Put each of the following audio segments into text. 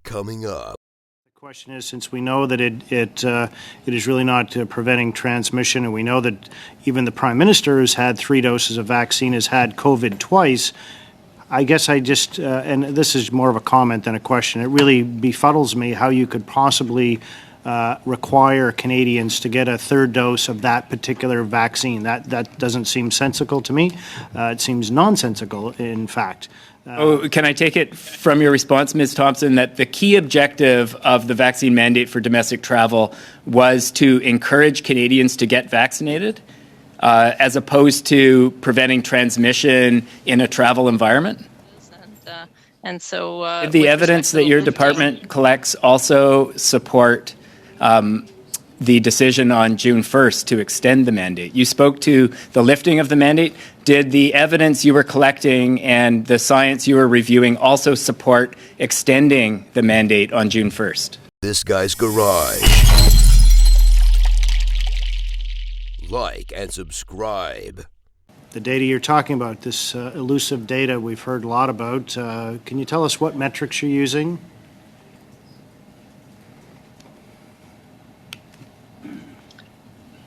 Coming up. The question is, since we know that it is really not preventing transmission, and we know that even the Prime Minister who's had 3 doses of vaccine has had COVID twice, I guess I just, and this is more of a comment than a question, it really befuddles me how you could possibly require Canadians to get a 3rd dose of that particular vaccine. That doesn't seem sensical to me. It seems nonsensical, in fact. Can I take it from your response, Ms. Thompson, that the key objective of the vaccine mandate for domestic travel was to encourage Canadians to get vaccinated, as opposed to preventing transmission in a travel environment? And so did the evidence that your department collects also support the decision on June 1st to extend the mandate? You spoke to the lifting of the mandate. Did the evidence you were collecting and the science you were reviewing also support extending the mandate on June 1st? This Guy's Garage. Like and subscribe. The data you're talking about, this elusive data we've heard a lot about, can you tell us what metrics you're using?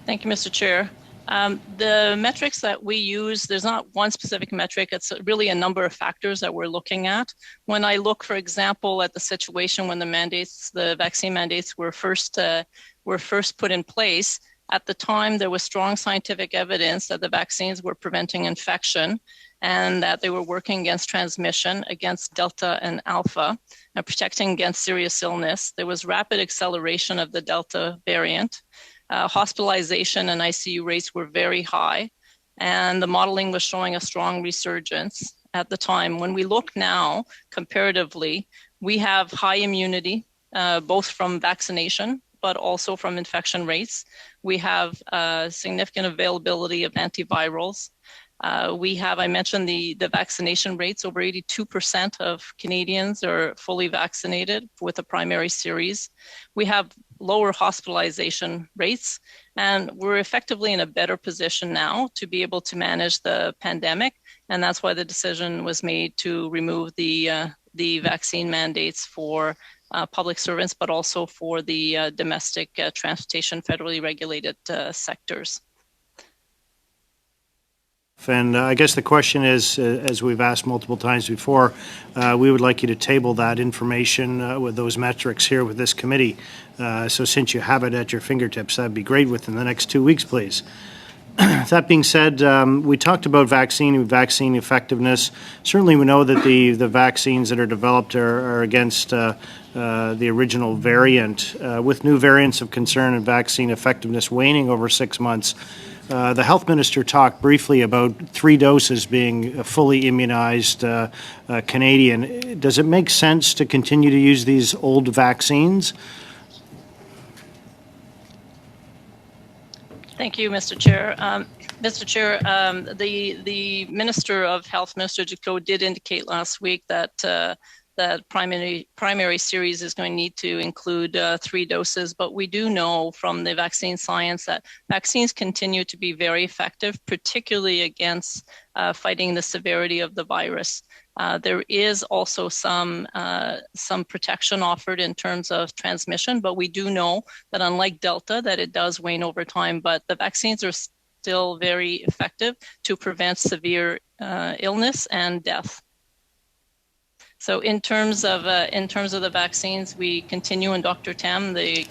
Thank you, Mr. Chair. The metrics that we use, there's not one specific metric. It's really a number of factors that we're looking at. When I look, for example, at the situation when the vaccine mandates were first put in place, at the time there was strong scientific evidence that the vaccines were preventing infection and that they were working against transmission, against Delta and Alpha, and protecting against serious illness. There was rapid acceleration of the Delta variant. Hospitalization and ICU rates were very high, and the modeling was showing a strong resurgence at the time. When we look now, comparatively, we have high immunity, both from vaccination, but also from infection rates. We have significant availability of antivirals. We have, I mentioned the vaccination rates, over 82% of Canadians are fully vaccinated with a primary series. We have lower hospitalization rates, and we're effectively in a better position now to be able to manage the pandemic. And that's why the decision was made to remove the vaccine mandates for public servants, but also for the domestic transportation federally regulated sectors. And I guess the question is, as we've asked multiple times before, we would like you to table that information with those metrics here with this committee. So since you have it at your fingertips, that'd be great within the next 2 weeks, please. That being said, we talked about vaccine effectiveness. Certainly we know that the vaccines that are developed are against the original variant. With new variants of concern and vaccine effectiveness waning over 6 months, the health minister talked briefly about 3 doses being a fully immunized Canadian. Does it make sense to continue to use these old vaccines? Thank you, Mr. Chair. Mr. Chair, the Minister of Health, Minister Duclos, did indicate last week that that primary series is going to need to include 3 doses, but we do know from the vaccine science that vaccines continue to be very effective, particularly against fighting the severity of the virus. There is also some protection offered in terms of transmission, but we do know that unlike Delta, that it does wane over time, but the vaccines are still very effective to prevent severe illness and death. So in terms of the vaccines, we continue, and Dr. Tam, the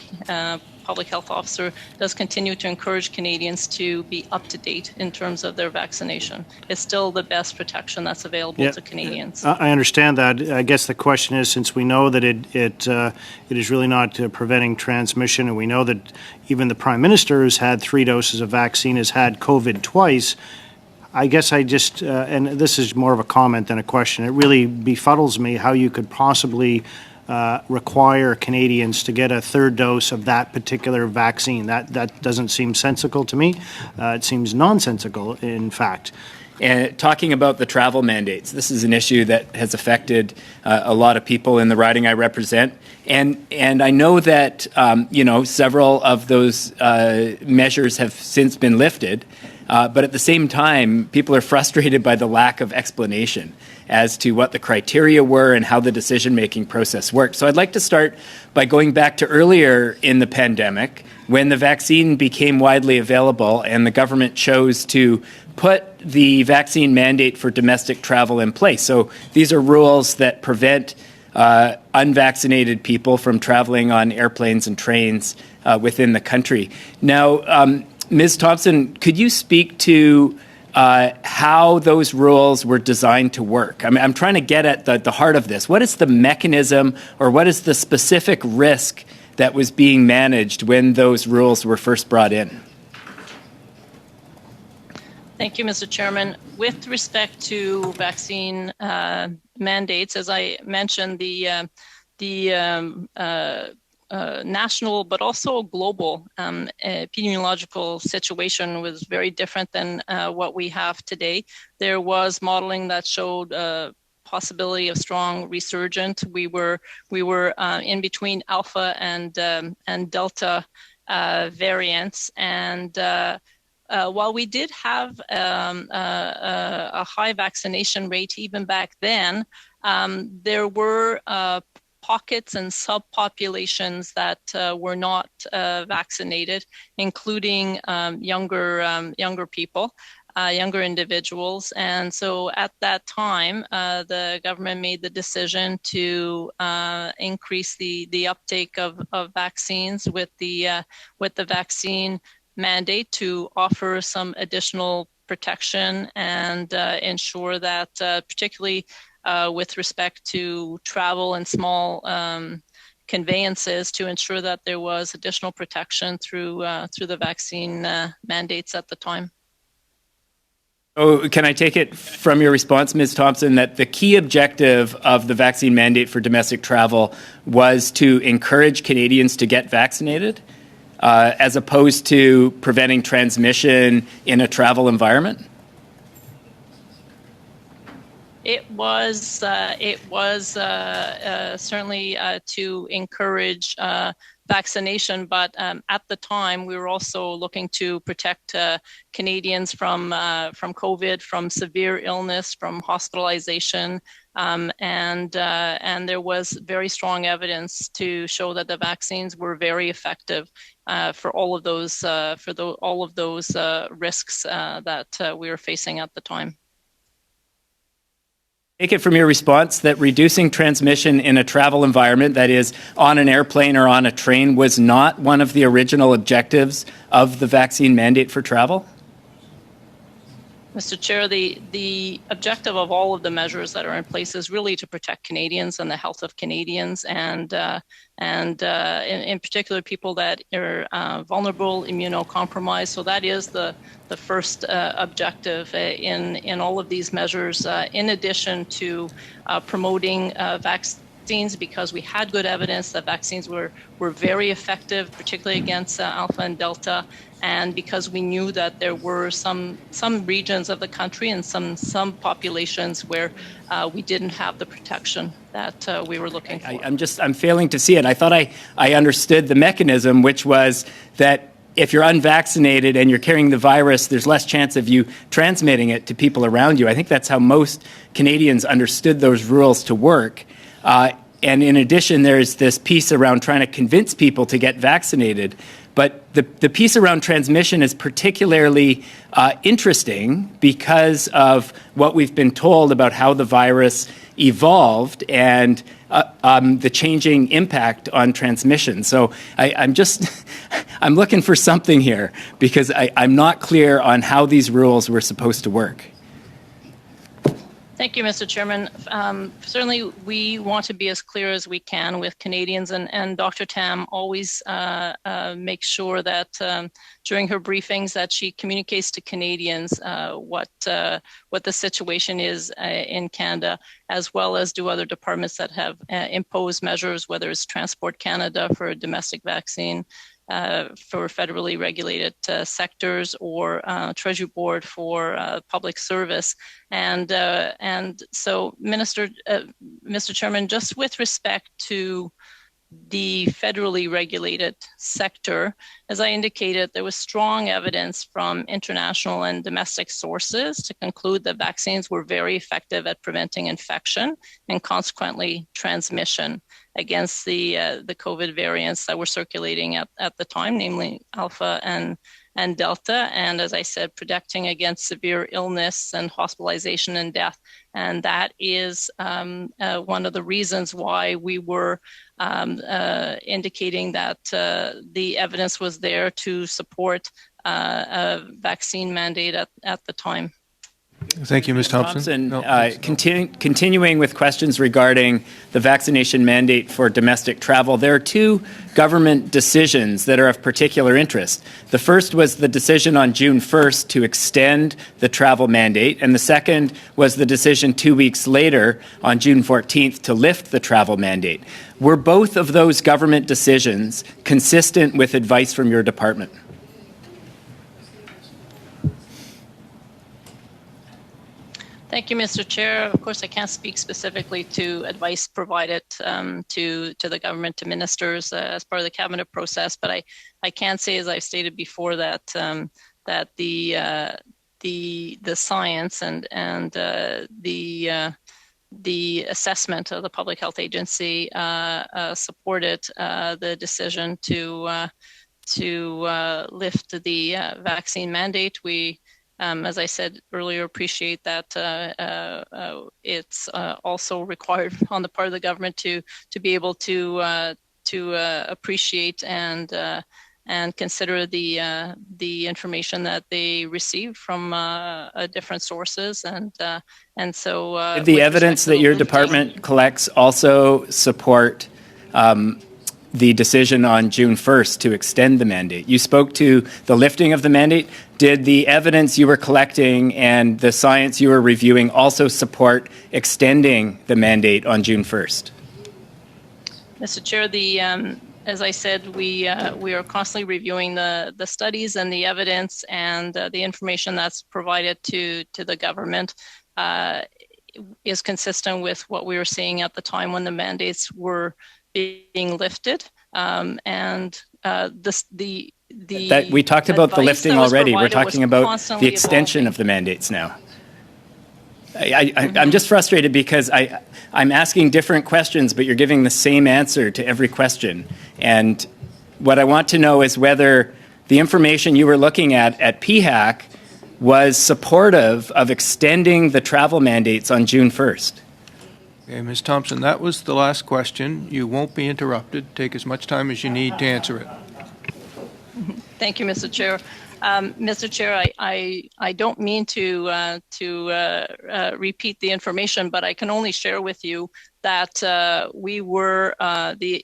public health officer, does continue to encourage Canadians to be up to date in terms of their vaccination. It's still the best protection that's available to Canadians. I understand that. I guess the question is, since we know that it is really not preventing transmission, and we know that even the Prime Minister who's had 3 doses of vaccine has had COVID twice, I guess I just, and this is more of a comment than a question, it really befuddles me how you could possibly require Canadians to get a 3rd dose of that particular vaccine. That doesn't seem sensical to me. It seems nonsensical, in fact. And talking about the travel mandates, this is an issue that has affected a lot of people in the riding I represent. And I know that, several of those measures have since been lifted. But at the same time, people are frustrated by the lack of explanation as to what the criteria were and how the decision-making process worked. So I'd like to start by going back to earlier in the pandemic when the vaccine became widely available and the government chose to put the vaccine mandate for domestic travel in place. So these are rules that prevent unvaccinated people from traveling on airplanes and trains within the country. Now, Ms. Thompson, could you speak to how those rules were designed to work? I'm trying to get at the heart of this. What is the mechanism or what is the specific risk that was being managed when those rules were first brought in? Thank you, Mr. Chairman. With respect to vaccine mandates, as I mentioned, the national but also global epidemiological situation was very different than what we have today. There was modeling that showed possibility of strong resurgence. We were in between alpha and delta variants, and while we did have a high vaccination rate even back then, there were pockets and subpopulations that were not vaccinated, including younger people, younger individuals. And so at that time, the government made the decision to increase the uptake of vaccines with the vaccine mandate to offer some additional protection and ensure that, particularly with respect to travel and small conveyances, to ensure that there was additional protection through the vaccine mandates at the time. Oh, can I take it from your response, Ms. Thompson, that the key objective of the vaccine mandate for domestic travel was to encourage Canadians to get vaccinated, as opposed to preventing transmission in a travel environment? It was certainly to encourage vaccination, but at the time we were also looking to protect Canadians from COVID, from severe illness, from hospitalization, and there was very strong evidence to show that the vaccines were very effective for all of those risks that we were facing at the time. Take it from your response that reducing transmission in a travel environment, that is on an airplane or on a train, was not one of the original objectives of the vaccine mandate for travel? Mr. Chair, the objective of all of the measures that are in place is really to protect Canadians and the health of Canadians, and in particular people that are vulnerable, immunocompromised. So that is the first objective in all of these measures, in addition to promoting vaccines, because we had good evidence that vaccines were very effective, particularly against alpha and delta, and because we knew that there were some regions of the country and some populations where we didn't have the protection that we were looking for. I'm failing to see it. I thought I understood the mechanism, which was that if you're unvaccinated and you're carrying the virus, there's less chance of you transmitting it to people around you. I think that's how most Canadians understood those rules to work. And in addition, there's this piece around trying to convince people to get vaccinated. But the piece around transmission is particularly interesting because of what we've been told about how the virus evolved and the changing impact on transmission. So I'm looking for something here because I'm not clear on how these rules were supposed to work. Thank you, Mr. Chairman. Certainly, we want to be as clear as we can with Canadians, and Dr. Tam always makes sure that during her briefings that she communicates to Canadians what the situation is in Canada, as well as do other departments that have imposed measures, whether it's Transport Canada for a domestic vaccine, for federally regulated sectors, or Treasury Board for public service. And so, Mr. Chairman, just with respect to the federally regulated sector, as I indicated, there was strong evidence from international and domestic sources to conclude that vaccines were very effective at preventing infection and consequently transmission against the COVID variants that were circulating at the time, namely Alpha and Delta, and as I said, protecting against severe illness and hospitalization and death. And that is one of the reasons why we were indicating that the evidence was there to support a vaccine mandate at the time. Thank you, Ms. Thompson. Continuing with questions regarding the vaccination mandate for domestic travel, there are two government decisions that are of particular interest. The first was the decision on June 1st to extend the travel mandate, and the second was the decision 2 weeks later on June 14th to lift the travel mandate. Were both of those government decisions consistent with advice from your department? Thank you, Mr. Chair. Of course, I can't speak specifically to advice provided to the government, to ministers as part of the cabinet process, but I can say, as I've stated before, that that the science and the assessment of the Public Health Agency supported the decision to lift the vaccine mandate. We, as I said earlier, appreciate that it's also required on the part of the government to be able to appreciate and consider the information that they receive from different sources, and so did the evidence that your department collects also support the decision on June 1st to extend the mandate? You spoke to the lifting of the mandate. Did the evidence you were collecting and the science you were reviewing also support extending the mandate on June 1st? Mr. Chair, as I said, we are constantly reviewing the studies and the evidence, and the information that's provided to the government is consistent with what we were seeing at the time when the mandates were being lifted, that we talked about the lifting already. We're talking about the extension of the mandates now. I'm just frustrated because I'm asking different questions, but you're giving the same answer to every question. And what I want to know is whether the information you were looking at PHAC was supportive of extending the travel mandates on June 1st. Okay, Ms. Thompson, that was the last question. You won't be interrupted. Take as much time as you need to answer it. Thank you, Mr. Chair. Mr. Chair, I don't mean to repeat the information, but I can only share with you that the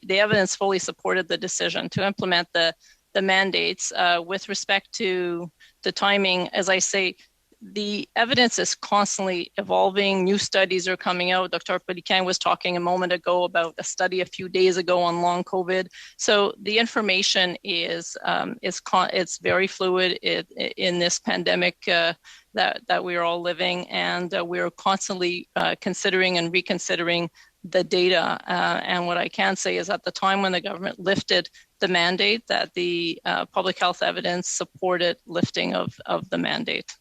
evidence fully supported the decision to implement the mandates. With respect to the timing, as I say, the evidence is constantly evolving. New studies are coming out. Dr. Arpalican was talking a moment ago about a study a few days ago on long COVID. So the information is it's very fluid in this pandemic that we are all living, and we're constantly considering and reconsidering the data. And what I can say is at the time when the government lifted the mandate, that the public health evidence supported lifting of the mandate.